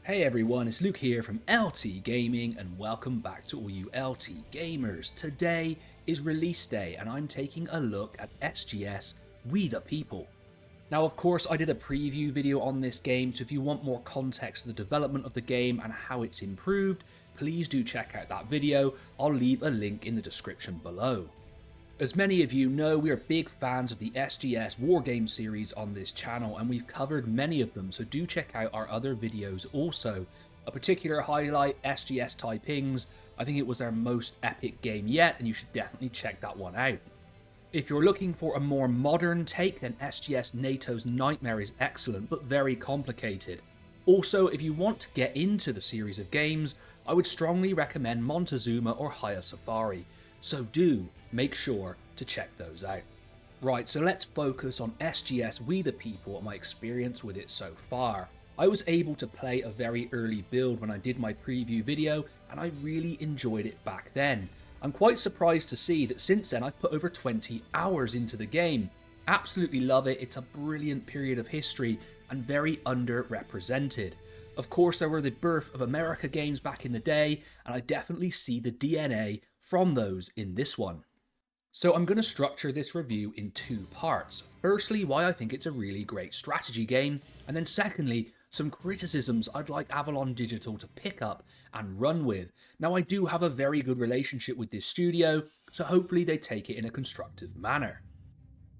Hey everyone, it's Luke here from LT Gaming and welcome back to all you LT gamers. Today is release day and I'm taking a look at SGS We the People. Now of course I did a preview video on this game, so if you want more context of the development of the game and how it's improved, please do check out that video. I'll leave a link in the description below. As many of you know, we are big fans of the SGS Wargame series on this channel and we've covered many of them, so do check out our other videos also. A particular highlight, SGS Taipings. I think it was their most epic game yet and you should definitely check that one out. If you're looking for a more modern take, then SGS Nato's Nightmare is excellent but very complicated. Also, if you want to get into the series of games, I would strongly recommend Montezuma or Haya Safari. So do make sure to check those out. Right, so let's focus on SGS We the People and my experience with it so far. I was able to play a very early build when I did my preview video and I really enjoyed it back then. I'm quite surprised to see that since then I've put over 20 hours into the game. Absolutely love it, it's a brilliant period of history and very underrepresented. Of course there were the birth of America games back in the day and I definitely see the DNA from those in this one. So I'm going to structure this review in two parts. Firstly, why I think it's a really great strategy game, and then secondly, some criticisms I'd like Avalon Digital to pick up and run with. Now I do have a very good relationship with this studio, so hopefully they take it in a constructive manner.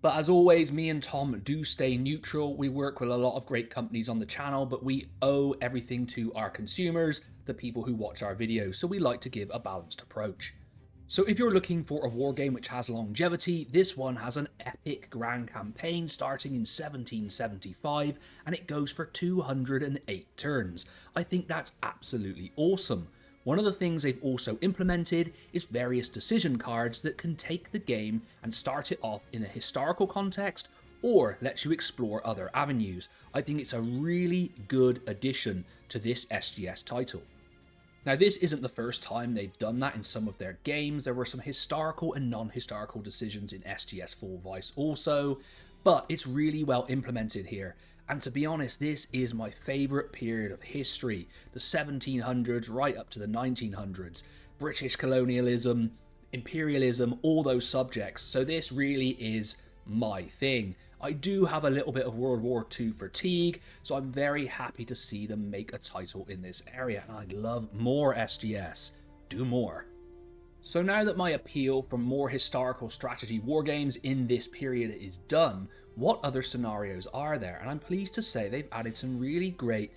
But as always, me and Tom do stay neutral. We work with a lot of great companies on the channel, but we owe everything to our consumers, the people who watch our videos, so we like to give a balanced approach. So if you're looking for a wargame which has longevity, this one has an epic grand campaign starting in 1775 and it goes for 208 turns. I think that's absolutely awesome. One of the things they've also implemented is various decision cards that can take the game and start it off in a historical context or lets you explore other avenues. I think it's a really good addition to this SGS title. Now this isn't the first time they've done that in some of their games. There were some historical and non-historical decisions in SGS Fall Vice also, but it's really well implemented here. And to be honest, this is my favourite period of history, the 1700s right up to the 1900s. British colonialism, imperialism, all those subjects, so this really is my thing. I do have a little bit of World War II fatigue, so I'm very happy to see them make a title in this area, and I'd love more SGS. Do more. So now that my appeal for more historical strategy wargames in this period is done, what other scenarios are there? And I'm pleased to say they've added some really great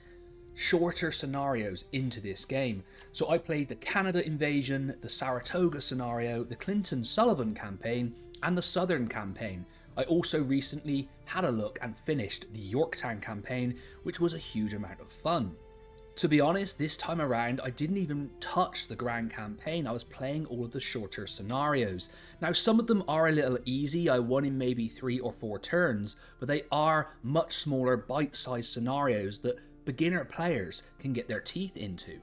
shorter scenarios into this game. So I played the Canada invasion, the Saratoga scenario, the Clinton-Sullivan campaign, and the Southern campaign. I also recently had a look and finished the Yorktown campaign, which was a huge amount of fun. To be honest, this time around I didn't even touch the grand campaign. I was playing all of the shorter scenarios. Now some of them are a little easy, I won in maybe 3 or 4 turns, but they are much smaller bite-sized scenarios that beginner players can get their teeth into.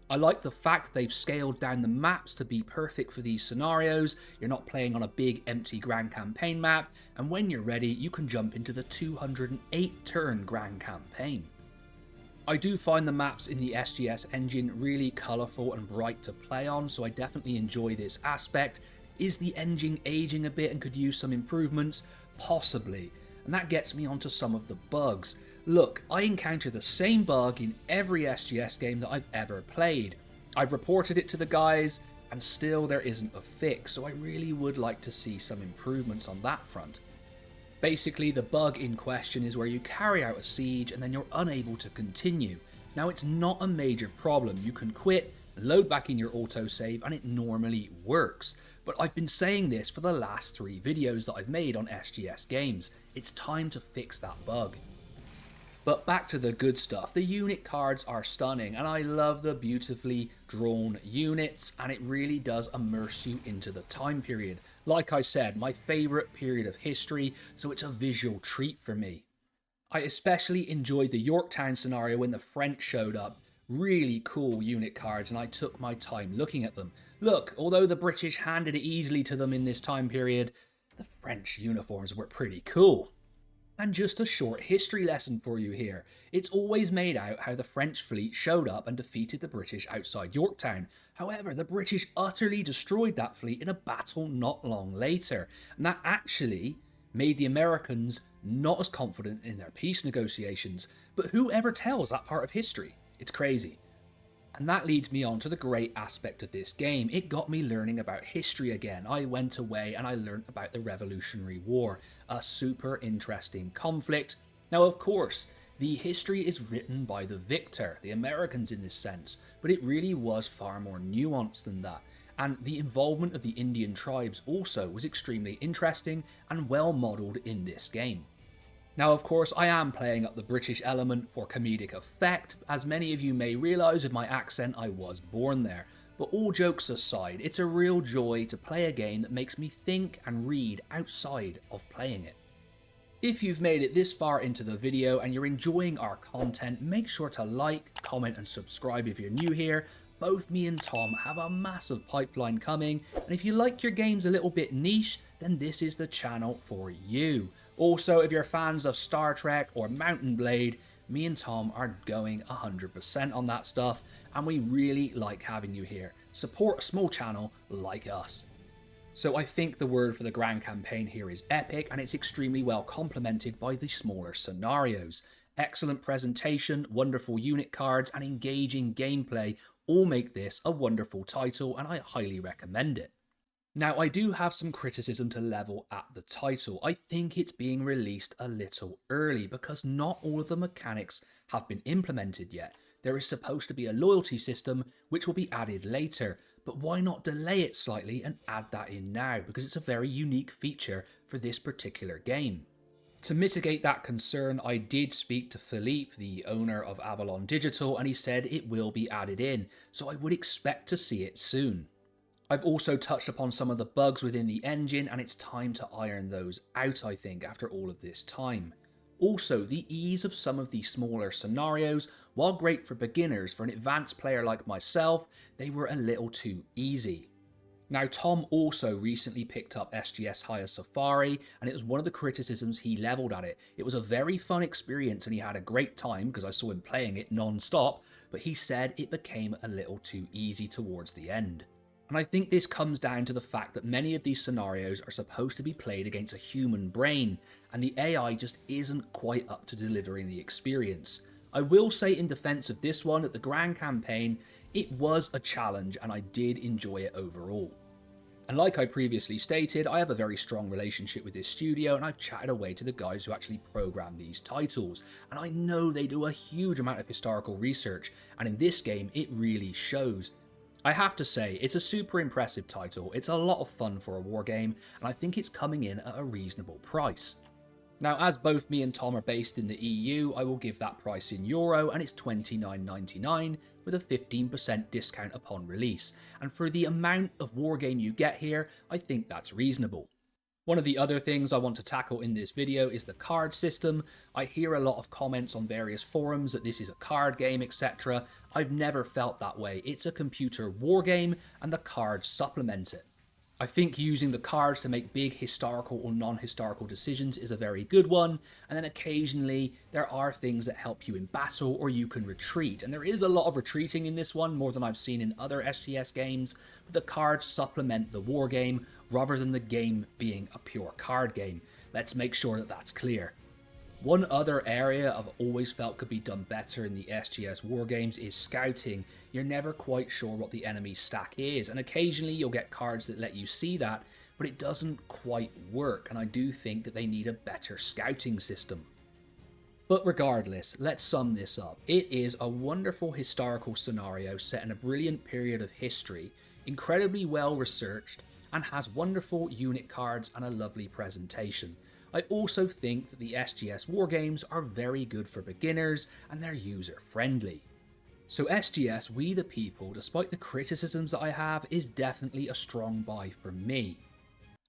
I like the fact they've scaled down the maps to be perfect for these scenarios. You're not playing on a big empty grand campaign map, and when you're ready you can jump into the 208 turn grand campaign. I do find the maps in the SGS engine really colourful and bright to play on, so I definitely enjoy this aspect. Is the engine aging a bit and could use some improvements? Possibly, and that gets me onto some of the bugs. Look, I encounter the same bug in every SGS game that I've ever played. I've reported it to the guys and still there isn't a fix, so I really would like to see some improvements on that front. Basically, the bug in question is where you carry out a siege and then you're unable to continue. Now it's not a major problem, you can quit, load back in your autosave and it normally works. But I've been saying this for the last 3 videos that I've made on SGS games. It's time to fix that bug. But back to the good stuff, the unit cards are stunning and I love the beautifully drawn units and it really does immerse you into the time period. Like I said, my favourite period of history, so it's a visual treat for me. I especially enjoyed the Yorktown scenario when the French showed up. Really cool unit cards and I took my time looking at them. Look, although the British handed it easily to them in this time period, the French uniforms were pretty cool. And just a short history lesson for you here. It's always made out how the French fleet showed up and defeated the British outside Yorktown. However, the British utterly destroyed that fleet in a battle not long later, and that actually made the Americans not as confident in their peace negotiations. But whoever tells that part of history? It's crazy. And that leads me on to the great aspect of this game. It got me learning about history again. I went away and I learned about the Revolutionary War, a super interesting conflict. Now, of course, the history is written by the victor, the Americans in this sense, but it really was far more nuanced than that. And the involvement of the Indian tribes also was extremely interesting and well modelled in this game. Now, of course, I am playing up the British element for comedic effect. As many of you may realise with my accent, I was born there. But all jokes aside, it's a real joy to play a game that makes me think and read outside of playing it. If you've made it this far into the video and you're enjoying our content, make sure to like, comment and subscribe if you're new here. Both me and Tom have a massive pipeline coming, and if you like your games a little bit niche, then this is the channel for you. Also, if you're fans of Star Trek or Mountain Blade, me and Tom are going 100% on that stuff, and we really like having you here. Support a small channel like us. So I think the word for the grand campaign here is epic, and it's extremely well complemented by the smaller scenarios. Excellent presentation, wonderful unit cards, and engaging gameplay all make this a wonderful title, and I highly recommend it. Now, I do have some criticism to level at the title. I think it's being released a little early because not all of the mechanics have been implemented yet. There is supposed to be a loyalty system which will be added later, but why not delay it slightly and add that in now, because it's a very unique feature for this particular game. To mitigate that concern, I did speak to Philippe, the owner of Avalon Digital, and he said it will be added in, so I would expect to see it soon. I've also touched upon some of the bugs within the engine, and it's time to iron those out, I think, after all of this time. Also, the ease of some of the smaller scenarios, while great for beginners, for an advanced player like myself, they were a little too easy. Now, Tom also recently picked up SGS Higher Safari, and it was one of the criticisms he levelled at it. It was a very fun experience and he had a great time because I saw him playing it non-stop, but he said it became a little too easy towards the end. And I think this comes down to the fact that many of these scenarios are supposed to be played against a human brain, and the AI just isn't quite up to delivering the experience. I will say in defense of this one, that the Grand Campaign, it was a challenge and I did enjoy it overall. And like I previously stated, I have a very strong relationship with this studio, and I've chatted away to the guys who actually program these titles, and I know they do a huge amount of historical research, and in this game it really shows. I have to say, it's a super impressive title, it's a lot of fun for a wargame, and I think it's coming in at a reasonable price. Now, as both me and Tom are based in the EU, I will give that price in euro, and it's £29.99 with a 15% discount upon release, and for the amount of wargame you get here, I think that's reasonable. One of the other things I want to tackle in this video is the card system. I hear a lot of comments on various forums that this is a card game, etc. I've never felt that way. It's a computer wargame and the cards supplement it. I think using the cards to make big historical or non-historical decisions is a very good one, and then occasionally there are things that help you in battle or you can retreat, and there is a lot of retreating in this one, more than I've seen in other SGS games, but the cards supplement the wargame rather than the game being a pure card game. Let's make sure that that's clear. One other area I've always felt could be done better in the SGS wargames is scouting. You're never quite sure what the enemy stack is, and occasionally you'll get cards that let you see that, but it doesn't quite work, and I do think that they need a better scouting system. But regardless, let's sum this up. It is a wonderful historical scenario set in a brilliant period of history, incredibly well researched, and has wonderful unit cards and a lovely presentation. I also think that the SGS wargames are very good for beginners and they're user friendly. So SGS We the People, despite the criticisms that I have, is definitely a strong buy for me.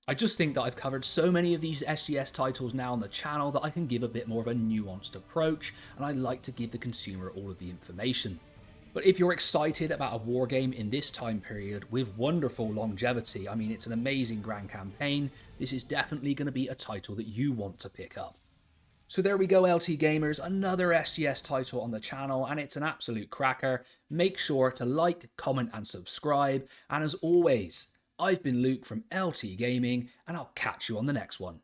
I just think that I've covered so many of these SGS titles now on the channel that I can give a bit more of a nuanced approach, and I like to give the consumer all of the information. But if you're excited about a wargame in this time period with wonderful longevity, I mean it's an amazing grand campaign, this is definitely going to be a title that you want to pick up. So there we go, LT Gamers, another SGS title on the channel, and it's an absolute cracker. Make sure to like, comment and subscribe, and as always, I've been Luke from LT Gaming, and I'll catch you on the next one.